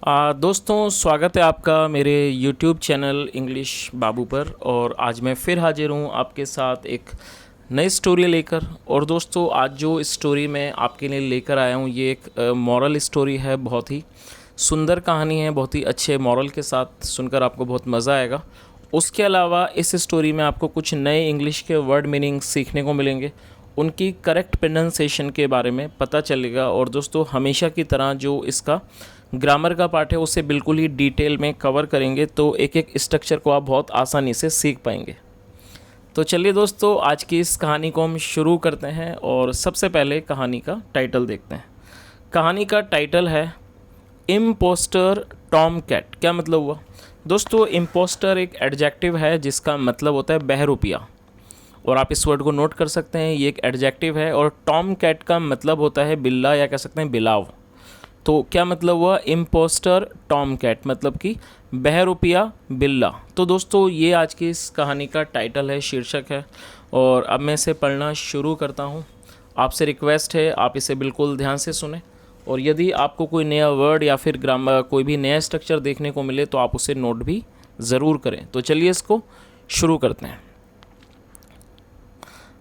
दोस्तों स्वागत है आपका मेरे YouTube चैनल इंग्लिश बाबू पर। और आज मैं फिर हाजिर हूँ आपके साथ एक नई स्टोरी लेकर। और दोस्तों आज जो स्टोरी मैं आपके लिए लेकर आया हूँ ये एक मॉरल स्टोरी है। बहुत ही सुंदर कहानी है, बहुत ही अच्छे मॉरल के साथ सुनकर आपको बहुत मज़ा आएगा। उसके अलावा इस स्टोरी में आपको कुछ नए इंग्लिश के वर्ड मीनिंग सीखने को मिलेंगे, उनकी करेक्ट प्रोनाउंसिएशन के बारे में पता चलेगा। और दोस्तों हमेशा की तरह जो इसका ग्रामर का पार्ट है उसे बिल्कुल ही डिटेल में कवर करेंगे, तो एक एक स्ट्रक्चर को आप बहुत आसानी से सीख पाएंगे। तो चलिए दोस्तों आज की इस कहानी को हम शुरू करते हैं और सबसे पहले कहानी का टाइटल देखते हैं। कहानी का टाइटल है इम्पोस्टर टॉम कैट। क्या मतलब हुआ दोस्तों? इम्पोस्टर एक एडजेक्टिव है जिसका मतलब होता है बहरूपिया, और आप इस वर्ड को नोट कर सकते हैं, ये एक एडजेक्टिव है। और टॉम कैट का मतलब होता है बिल्ला या कह सकते हैं बिलाव। तो क्या मतलब हुआ? इम्पोस्टर टॉम कैट मतलब कि बहरूपिया बिल्ला। तो दोस्तों ये आज की इस कहानी का टाइटल है, शीर्षक है। और अब मैं इसे पढ़ना शुरू करता हूँ। आपसे रिक्वेस्ट है आप इसे बिल्कुल ध्यान से सुने, और यदि आपको कोई नया वर्ड या फिर ग्रामर कोई भी नया स्ट्रक्चर देखने को मिले तो आप उसे नोट भी ज़रूर करें। तो चलिए इसको शुरू करते हैं।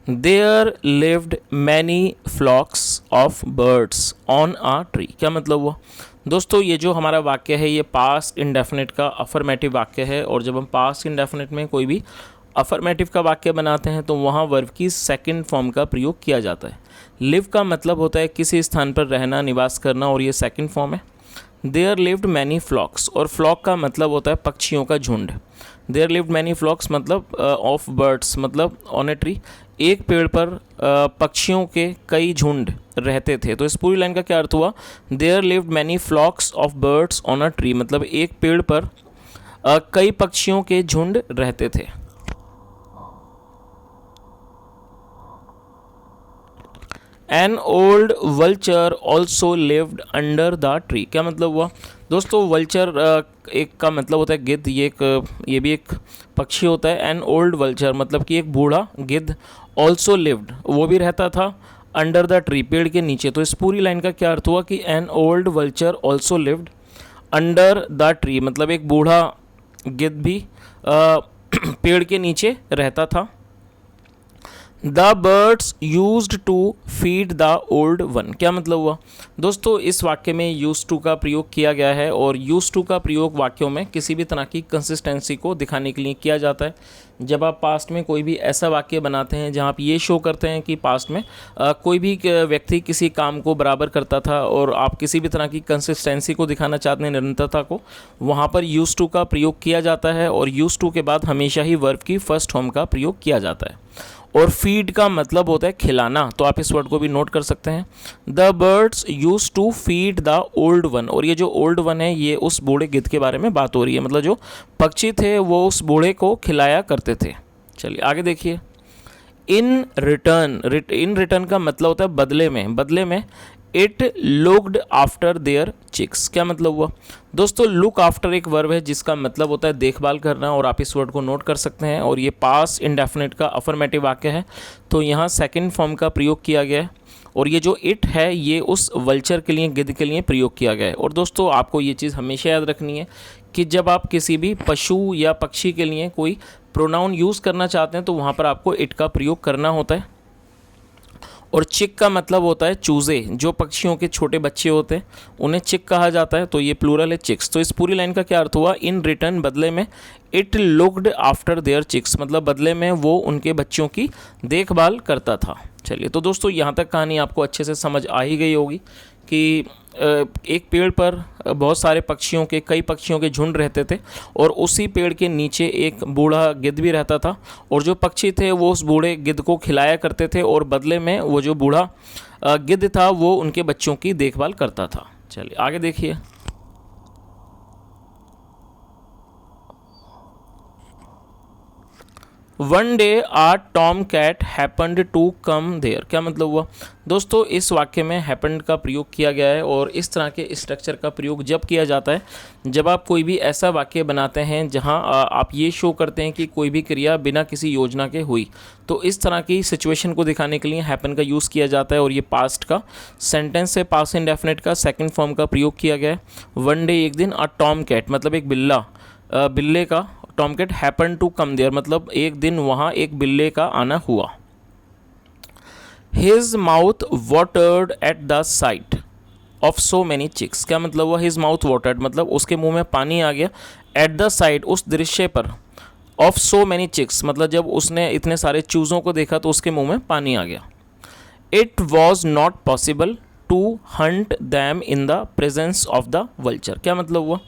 There lived many flocks of birds on a tree। क्या मतलब हुआ दोस्तों? ये जो हमारा वाक्य है ये पास्ट इंडेफिनिट का अफर्मेटिव वाक्य है। और जब हम पास्ट इंडेफिनिट में कोई भी अफर्मेटिव का वाक्य बनाते हैं तो वहाँ वर्ब की सेकंड फॉर्म का प्रयोग किया जाता है। लिव का मतलब होता है किसी स्थान पर रहना, निवास करना, और ये सेकंड फॉर्म है। देयर लिव्ड मैनी फ्लॉक्स, और फ्लॉक का मतलब होता है पक्षियों का झुंड। देयर लिव्ड मैनी फ्लॉक्स मतलब ऑफ बर्ड्स मतलब ऑन ए ट्री, एक पेड़ पर पक्षियों के कई झुंड रहते थे। तो इस पूरी लाइन का क्या अर्थ हुआ? There lived many flocks of birds on a tree मतलब एक पेड़ पर कई पक्षियों के झुंड रहते थे। An old vulture also lived under the tree. क्या मतलब हुआ दोस्तों? वल्चर एक का मतलब होता है गिद्ध, ये भी एक पक्षी होता है। एन ओल्ड वल्चर मतलब कि एक बूढ़ा गिद्ध, ऑल्सो लिव्ड वो भी रहता था, अंडर द ट्री पेड़ के नीचे। तो इस पूरी लाइन का क्या अर्थ हुआ कि an old vulture also lived under the tree मतलब एक बूढ़ा गिद्ध भी पेड़ के नीचे रहता था। The birds used to feed the old one. क्या मतलब हुआ दोस्तों? इस वाक्य में यूज टू का प्रयोग किया गया है, और यूज टू का प्रयोग वाक्यों में किसी भी तरह की कंसिस्टेंसी को दिखाने के लिए किया जाता है। जब आप पास्ट में कोई भी ऐसा वाक्य बनाते हैं जहां आप ये शो करते हैं कि पास्ट में कोई भी व्यक्ति किसी काम को बराबर करता था, और आप किसी भी तरह की कंसिस्टेंसी को दिखाना चाहते हैं, निरंतरता को, वहाँ पर यूज टू का प्रयोग किया जाता है। और यूज टू के बाद हमेशा ही वर्ब की फर्स्ट फॉर्म का प्रयोग किया जाता है। और फीड का मतलब होता है खिलाना, तो आप इस वर्ड को भी नोट कर सकते हैं। The birds use to feed the old one, और ये जो ओल्ड वन है ये उस बूढ़े गिद्ध के बारे में बात हो रही है, मतलब जो पक्षी थे वो उस बूढ़े को खिलाया करते थे। चलिए आगे देखिए। इन रिटर्न का मतलब होता है बदले में। बदले में it looked after their chicks. क्या मतलब हुआ दोस्तों? लुक आफ्टर एक वर्ब है जिसका मतलब होता है देखभाल करना, और आप इस वर्ड को नोट कर सकते हैं। और ये पास्ट इंडेफिनिट का अफर्मेटिव वाक्य है, तो यहाँ सेकंड फॉर्म का प्रयोग किया गया है। और ये जो इट है ये उस वल्चर के लिए, गिद्ध के लिए प्रयोग किया गया है। और दोस्तों आपको ये चीज़ हमेशा याद रखनी है कि जब आप किसी भी पशु या पक्षी के लिए कोई प्रोनाउन यूज़ करना चाहते हैं तो वहाँ पर आपको इट का प्रयोग करना होता है। और चिक का मतलब होता है चूज़े, जो पक्षियों के छोटे बच्चे होते हैं उन्हें चिक कहा जाता है, तो ये प्लूरल है चिक्स। तो इस पूरी लाइन का क्या अर्थ हुआ? इन रिटर्न बदले में it looked after their chicks मतलब बदले में वो उनके बच्चों की देखभाल करता था। चलिए तो दोस्तों यहाँ तक कहानी आपको अच्छे से समझ आ ही गई होगी कि एक पेड़ पर बहुत सारे पक्षियों के, कई पक्षियों के झुंड रहते थे, और उसी पेड़ के नीचे एक बूढ़ा गिद्ध भी रहता था। और जो पक्षी थे वो उस बूढ़े गिद्ध को खिलाया करते थे, और बदले में वो जो बूढ़ा गिद्ध था वो उनके बच्चों की देखभाल करता था। चलिए आगे देखिए। One day a tomcat happened to come there. क्या मतलब हुआ दोस्तों, इस वाक्य में हैपन्ड का प्रयोग किया गया है और इस तरह के स्ट्रक्चर का प्रयोग जब किया जाता है जब आप कोई भी ऐसा वाक्य बनाते हैं जहां आप ये शो करते हैं कि कोई भी क्रिया बिना किसी योजना के हुई, तो इस तरह की सिचुएशन को दिखाने के लिए हैपन का यूज़ किया जाता है। और ये पास्ट का सेंटेंस से पास्ट इंडेफिनिट का सेकंड फॉर्म का प्रयोग किया गया है। वन डे एक दिन, अ टॉम कैट मतलब एक बिल्ले का, tomcat happen to come there मतलब एक दिन वहाँ एक बिल्ले का आना हुआ। His mouth watered at the sight of so many chicks. क्या मतलब हुआ, हिज माउथ वाटर्ड मतलब उसके मुंह में पानी आ गया, एट द साइट उस दृश्य पर, ऑफ सो मैनी चिक्स मतलब जब उसने इतने सारे चूज़ों को देखा तो उसके मुंह में पानी आ गया। It was not possible to hunt them in the presence of the vulture. क्या मतलब हुआ,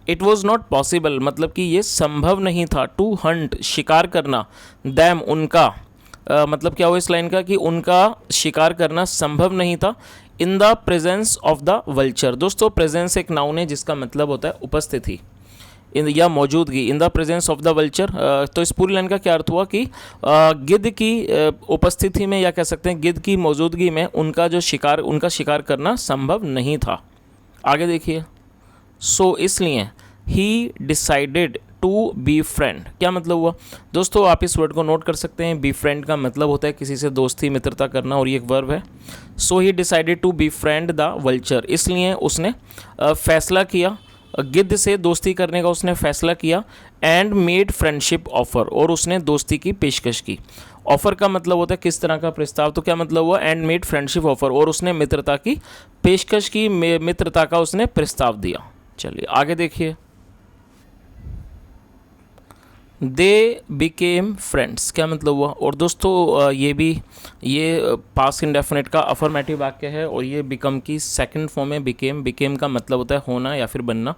इट वॉज नॉट पॉसिबल मतलब कि ये संभव नहीं था, टू हंट शिकार करना, दैम उनका, मतलब क्या हुआ इस लाइन का कि उनका शिकार करना संभव नहीं था, इन the presence of the vulture. दोस्तों प्रेजेंस एक नाउन है जिसका मतलब होता है उपस्थिति इन या मौजूदगी, इन the presence of the vulture. तो इस पूरी लाइन का क्या अर्थ हुआ कि गिद्ध की उपस्थिति में या कह सकते हैं गिद्ध की मौजूदगी में उनका शिकार करना संभव नहीं था। आगे देखिए, सो इसलिए he decided to befriend. क्या मतलब हुआ दोस्तों, आप इस वर्ड को नोट कर सकते हैं। बी फ्रेंड का मतलब होता है किसी से दोस्ती मित्रता करना और ये एक वर्ब है। So he decided to befriend the vulture, इसलिए उसने फैसला किया, गिद्ध से दोस्ती करने का उसने फैसला किया। एंड मेड फ्रेंडशिप ऑफर, और उसने दोस्ती की पेशकश की। ऑफर का मतलब होता है किस तरह का प्रस्ताव, तो क्या मतलब हुआ, एंड मेड फ्रेंडशिप ऑफर, और उसने मित्रता की पेशकश की, मित्रता का उसने प्रस्ताव दिया। चलिए आगे देखिए, दे बिकेम फ्रेंड्स। क्या मतलब हुआ, और दोस्तों ये पास्ट इंडेफिनिट का अफर्मेटिव वाक्य है और ये बिकम की सेकंड फॉर्म है। बिकेम का मतलब होता है होना या फिर बनना।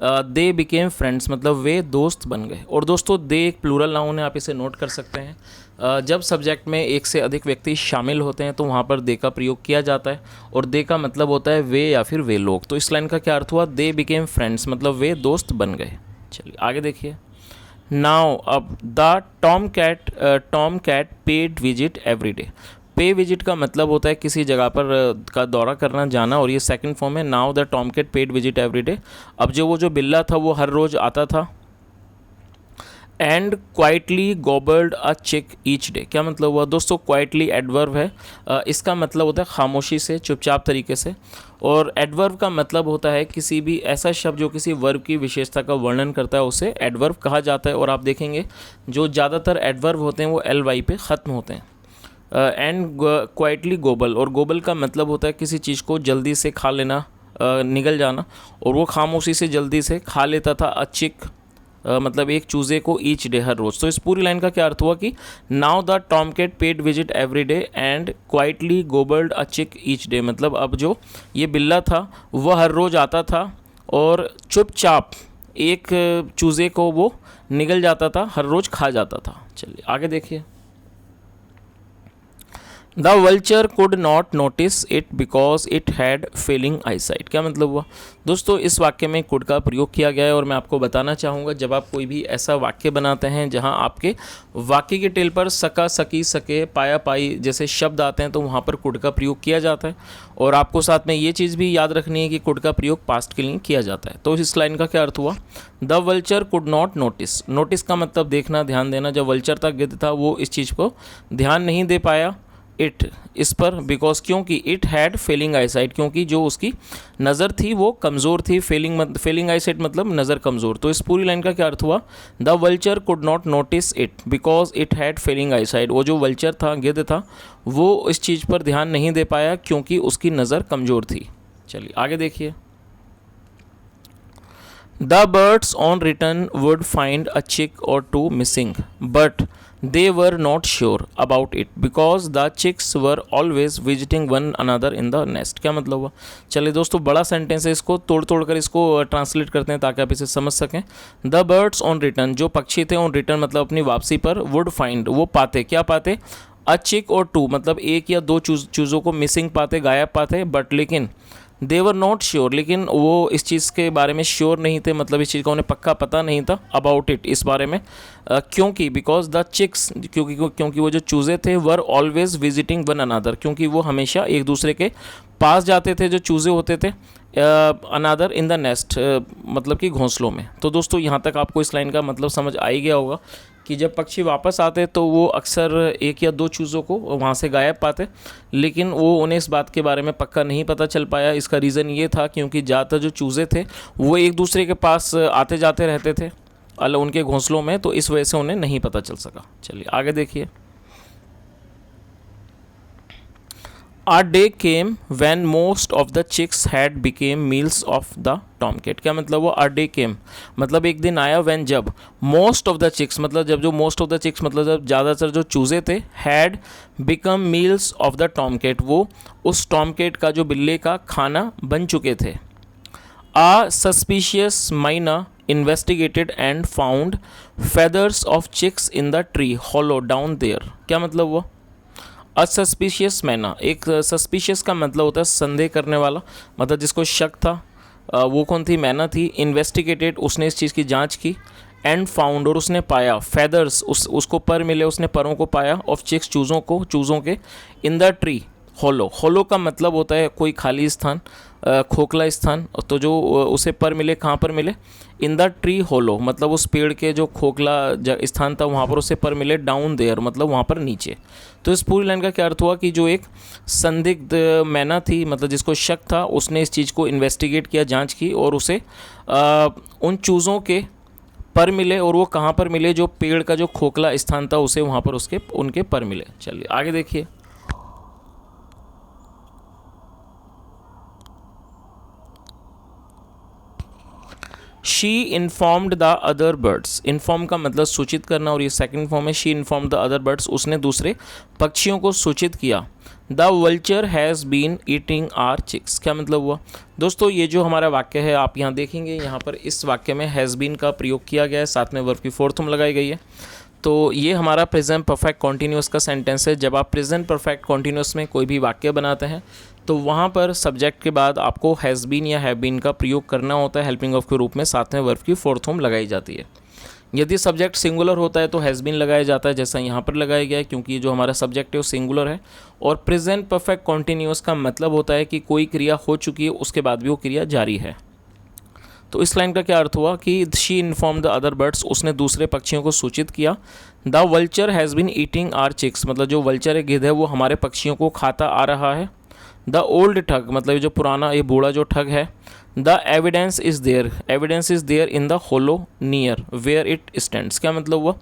दे बिकेम फ्रेंड्स मतलब वे दोस्त बन गए। और दोस्तों दे एक प्लूरल नाउन है, आप इसे नोट कर सकते हैं। जब सब्जेक्ट में एक से अधिक व्यक्ति शामिल होते हैं तो वहाँ पर दे का प्रयोग किया जाता है और दे का मतलब होता है वे या फिर वे लोग। तो इस लाइन का क्या अर्थ हुआ, दे बिकेम फ्रेंड्स मतलब वे दोस्त बन गए। चलिए आगे देखिए, नाउ अब the Tom cat paid visit every day. Pay visit का मतलब होता है किसी जगह पर का दौरा करना, जाना, और ये सेकंड फॉर्म है। Now the Tom cat paid visit every day, अब जो बिल्ला था वो हर रोज़ आता था। And quietly gobbled a chick each day. क्या मतलब हुआ दोस्तों, क्वाइटली एडवर्ब है, इसका मतलब होता है खामोशी से, चुपचाप तरीके से। और एडवर्ब का मतलब होता है किसी भी ऐसा शब्द जो किसी वर्ब की विशेषता का वर्णन करता है उसे एडवर्ब कहा जाता है। और आप देखेंगे जो ज़्यादातर एडवर्ब होते हैं वो ly पे ख़त्म होते हैं। एंड क्वाइटली गोबल, और गोबल का मतलब होता है किसी चीज़ को जल्दी से खा लेना, निगल जाना, और वो खामोशी से जल्दी से खा लेता था। अचिक मतलब एक चूज़े को ईच डे हर रोज़। तो इस पूरी लाइन का क्या अर्थ हुआ कि now the Tom cat paid visit every day and quietly gobbled a chick each day मतलब अब जो ये बिल्ला था वह हर रोज़ आता था और चुपचाप एक चूज़े को वो निगल जाता था, हर रोज़ खा जाता था। चलिए आगे देखिए, the vulture could not notice it because it had failing eyesight. क्या मतलब हुआ दोस्तों, इस वाक्य में कुड का प्रयोग किया गया है। और मैं आपको बताना चाहूँगा जब आप कोई भी ऐसा वाक्य बनाते हैं जहां आपके वाक्य के टेल पर सका, सकी, सके, पाया, पाई जैसे शब्द आते हैं तो वहां पर कुड का प्रयोग किया जाता है। और आपको साथ में ये चीज़ भी याद रखनी है कि कुड का प्रयोग पास्ट के लिए किया जाता है। तो इस लाइन का क्या अर्थ हुआ, the vulture could not notice. Notice का मतलब देखना, ध्यान देना। जब वल्चर था, गिद्ध था, वो इस चीज़ को ध्यान नहीं दे पाया इट, इस पर, बिकॉज क्योंकि इट हैड फेलिंग आईसाइट, क्योंकि जो उसकी नज़र थी वो कमज़ोर थी। फेलिंग आईसाइट मतलब नज़र कमज़ोर। तो इस पूरी लाइन का क्या अर्थ हुआ, the vulture could not notice it because it had failing eyesight. वो जो वल्चर था, गिद्ध था, वो इस चीज़ पर ध्यान नहीं दे पाया क्योंकि उसकी नज़र कमज़ोर थी। चलिए आगे देखिए, the birds on return would find a chick or two missing but they were not sure about it because the chicks were always visiting one another in the nest। क्या मतलब हुआ, चलिए दोस्तों बड़ा सेंटेंस है, इसको तोड़ कर इसको ट्रांसलेट करते हैं ताकि आप इसे समझ सकें। द बर्ड्स ऑन रिटर्न, जो पक्षी थे ऑन रिटर्न मतलब अपनी वापसी पर, वुड फाइंड वो पाते, क्या पाते, अ चिक और टू मतलब एक या दो चूज़ों को मिसिंग पाते, गायब पाते, बट लेकिन दे वर नॉट श्योर, लेकिन वो इस चीज़ के बारे में श्योर नहीं थे, मतलब इस चीज़ का उन्हें पक्का पता नहीं था अबाउट इट, इस बारे में। क्योंकि बिकॉज द चिक्स, क्योंकि वो जो चूज़े थे were always visiting one another, क्योंकि वो हमेशा एक दूसरे के पास जाते थे, जो चूज़े होते थे, अनादर इन द नेस्ट, मतलब कि घोंसलों में। तो दोस्तों यहाँ तक आपको इस लाइन का मतलब समझ आ ही गया होगा कि जब पक्षी वापस आते तो वो अक्सर एक या दो चूज़ों को वहाँ से गायब पाते, लेकिन वो उन्हें इस बात के बारे में पक्का नहीं पता चल पाया। इसका रीज़न ये था क्योंकि ज़्यादातर जो चूज़े थे वो एक दूसरे के पास आते जाते रहते थे उनके घोंसलों में, तो इस वजह से उन्हें नहीं पता चल सका। चलिए आगे देखिए। A day came when most of the chicks had became meals of the tomcat। क्या मतलब वो a day came, मतलब एक दिन आया when, जब most of the chicks, मतलब जब जो most of the chicks मतलब जब ज़्यादातर जो चूज़े थे had become meals of the tomcat, वो उस tomcat का जो बिल्ली का खाना बन चुके थे। A suspicious myna investigated and found feathers of chicks in the tree hollow down there। क्या मतलब वो असस्पिशियस मैना, एक सस्पिशियस का मतलब होता है संदेह करने वाला, मतलब जिसको शक था, वो कौन थी? मैना थी। इन्वेस्टिगेटेड, उसने इस चीज़ की जांच की। एंड फाउंड, और उसने पाया। फेदर्स, उसको पर मिले, उसने परों को पाया। ऑफ चिक्स, चूज़ों के। इन द ट्री होलो, होलो का मतलब होता है कोई खाली स्थान, खोखला स्थान। तो जो उसे पर मिले, कहाँ पर मिले? इन द ट्री होलो, मतलब उस पेड़ के जो खोखला स्थान था वहाँ पर उसे पर मिले। डाउन देयर, मतलब वहाँ पर नीचे। तो इस पूरी लाइन का क्या अर्थ हुआ कि जो एक संदिग्ध मैना थी, मतलब जिसको शक था, उसने इस चीज़ को इन्वेस्टिगेट किया, जांच की, और उसे उन चूज़ों के पर मिले। और वो कहाँ पर मिले? जो पेड़ का जो खोखला स्थान था उसे वहाँ पर उनके पर मिले। चलिए आगे देखिए। She informed the other birds, inform का मतलब सूचित करना, और ये सेकंड फॉर्म है। She informed the other birds, उसने दूसरे पक्षियों को सूचित किया। The vulture has been eating our chicks, क्या मतलब हुआ? दोस्तों ये जो हमारा वाक्य है आप यहाँ देखेंगे, यहाँ पर इस वाक्य में हैज़ बीन का प्रयोग किया गया है, साथ में वर्ब की फोर्थ फॉर्म लगाई गई है। तो ये हमारा प्रेजेंट परफेक्ट कॉन्टीन्यूअस का सेंटेंस है। जब आप प्रेजेंट परफेक्ट कॉन्टीन्यूअस में कोई भी वाक्य बनाते हैं तो वहाँ पर सब्जेक्ट के बाद आपको हैज़ बीन या हैव बीन का प्रयोग करना होता है हेल्पिंग ऑफ के रूप में, साथ में वर्ब की फोर्थ फॉर्म लगाई जाती है। यदि सब्जेक्ट सिंगुलर होता है तो हैज़ बीन लगाया जाता है, जैसा यहाँ पर लगाया गया है, क्योंकि जो हमारा सब्जेक्ट है वो सिंगुलर है। और प्रेजेंट परफेक्ट कॉन्टीन्यूअस का मतलब होता है कि कोई क्रिया हो चुकी है, उसके बाद भी वो क्रिया जारी है। तो इस लाइन का क्या अर्थ हुआ कि she inform the other birds, उसने दूसरे पक्षियों को सूचित किया। The vulture has been eating our chicks, मतलब जो वल्चर है, गिद्ध है, वो हमारे पक्षियों को खाता आ रहा है। द ओल्ड ठग, मतलब जो पुराना, ये बूढ़ा जो ठग है। The evidence is there, evidence is there in the hollow near where it stands, क्या मतलब हुआ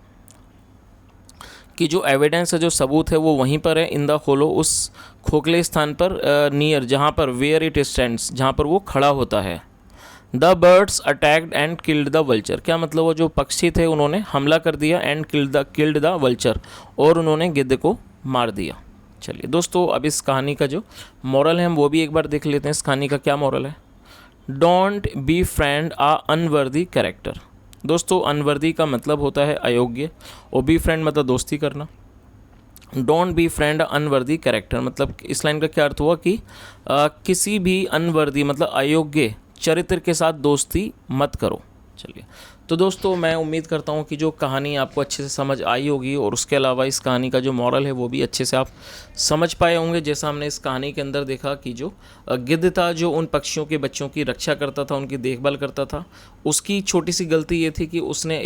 कि जो एविडेंस है, जो सबूत है, वो वहीं पर है। इन द होलो, उस खोखले स्थान पर, नियर, जहाँ पर, वेयर इट स्टैंड्स, जहाँ पर वो खड़ा होता है। The birds attacked and killed the vulture, क्या मतलब वो जो पक्षी थे उन्होंने हमला कर दिया। एंड किल्ड द वल्चर, और उन्होंने गिद्ध को मार दिया। चलिए दोस्तों, अब इस कहानी का जो मॉरल है हम वो भी एक बार देख लेते हैं। इस कहानी का क्या मॉरल है? Don't befriend a unworthy character. दोस्तों अनवर्दी का मतलब होता है अयोग्य, और बी फ्रेंड मतलब दोस्ती करना। Don't be friend unworthy character, मतलब इस लाइन का क्या अर्थ हुआ कि किसी भी अनवर्दी मतलब अयोग्य चरित्र के साथ दोस्ती मत करो। चलिए, तो दोस्तों मैं उम्मीद करता हूँ कि जो कहानी आपको अच्छे से समझ आई होगी, और उसके अलावा इस कहानी का जो मॉरल है वो भी अच्छे से आप समझ पाए होंगे। जैसा हमने इस कहानी के अंदर देखा कि जो गिद्ध था, जो उन पक्षियों के बच्चों की रक्षा करता था, उनकी देखभाल करता था, उसकी छोटी सी गलती ये थी कि उसने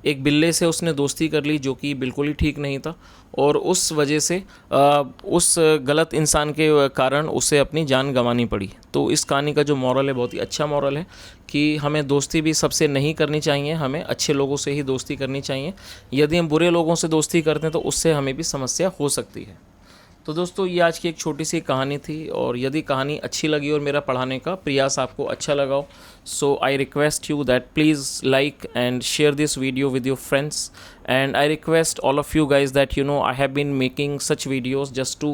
एक बिल्ले से उसने दोस्ती कर ली, जो कि बिल्कुल ही ठीक नहीं था, और उस वजह से उस गलत इंसान के कारण उसे अपनी जान गंवानी पड़ी। तो इस कहानी का जो मॉरल है बहुत ही अच्छा मॉरल है कि हमें दोस्ती भी सबसे नहीं करनी चाहिए, हमें अच्छे लोगों से ही दोस्ती करनी चाहिए। यदि हम बुरे लोगों से दोस्ती करते हैं तो उससे हमें भी समस्या हो सकती है। तो दोस्तों ये आज की एक छोटी सी कहानी थी, और यदि कहानी अच्छी लगी और मेरा पढ़ाने का प्रयास आपको अच्छा लगा हो, so I request you that please like and share this video with your friends, and I request all of you guys that I have been making such videos just to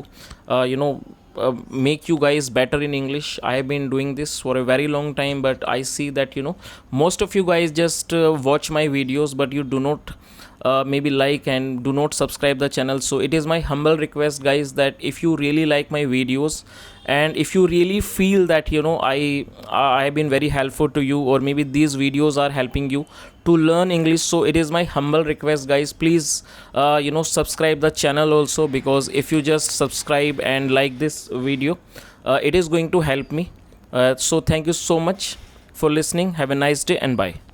make you guys better in English. I have been doing this for a very long time, but I see that most of you guys just watch my videos, but you do not maybe like and do not subscribe the channel. So it is my humble request, guys, that if you really like my videos, and if you really feel that I have been very helpful to you, or maybe these videos are helping you to learn English, so it is my humble request, guys, please subscribe the channel also, because if you just subscribe and like this video, it is going to help me. So thank you so much for listening. Have a nice day and bye.